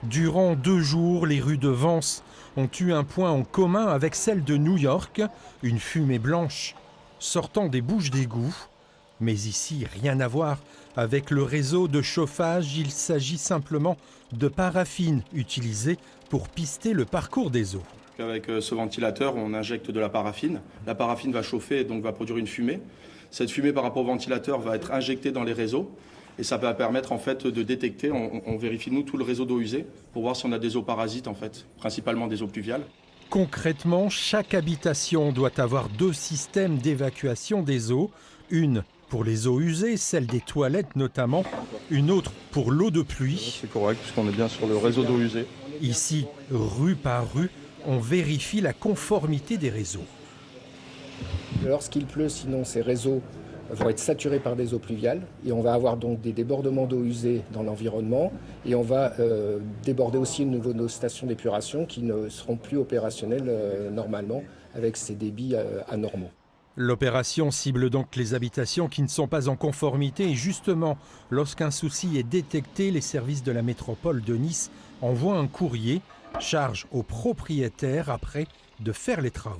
Durant 2 jours, les rues de Vence ont eu un point en commun avec celle de New York, une fumée blanche sortant des bouches d'égout. Mais ici, rien à voir avec le réseau de chauffage, il s'agit simplement de paraffine utilisée pour pister le parcours des eaux. Avec ce ventilateur, on injecte de la paraffine. La paraffine va chauffer et donc va produire une fumée. Cette fumée par rapport au ventilateur va être injectée dans les réseaux et ça va permettre en fait de détecter, on vérifie nous tout le réseau d'eau usée pour voir si on a des eaux parasites en fait, principalement des eaux pluviales. Concrètement, chaque habitation doit avoir 2 systèmes d'évacuation des eaux, une pour les eaux usées, celle des toilettes notamment, une autre pour l'eau de pluie. C'est correct puisqu'on est bien sur le réseau d'eau usée. Ici, rue par rue, on vérifie la conformité des réseaux. Lorsqu'il pleut, sinon ces réseaux vont être saturés par des eaux pluviales et on va avoir donc des débordements d'eau usée dans l'environnement et on va déborder aussi au niveau de nos stations d'épuration qui ne seront plus opérationnelles normalement avec ces débits anormaux. L'opération cible donc les habitations qui ne sont pas en conformité et justement, lorsqu'un souci est détecté, les services de la métropole de Nice envoient un courrier, charge aux propriétaires après de faire les travaux.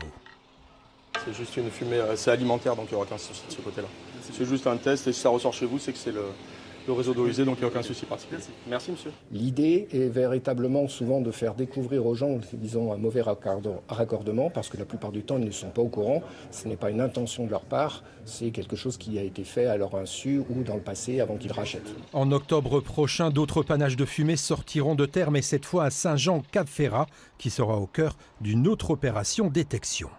C'est juste une fumée, c'est alimentaire donc il n'y aura aucun souci de ce côté-là. C'est juste un test et si ça ressort chez vous, c'est que c'est le réseau d'eau usée donc il n'y a aucun souci particulier. Merci monsieur. L'idée est véritablement souvent de faire découvrir aux gens, disons, un mauvais raccordement parce que la plupart du temps ils ne sont pas au courant. Ce n'est pas une intention de leur part, c'est quelque chose qui a été fait à leur insu ou dans le passé avant qu'ils rachètent. En octobre prochain, d'autres panaches de fumée sortiront de terre, mais cette fois à Saint-Jean-Cap-Ferrat, qui sera au cœur d'une autre opération détection.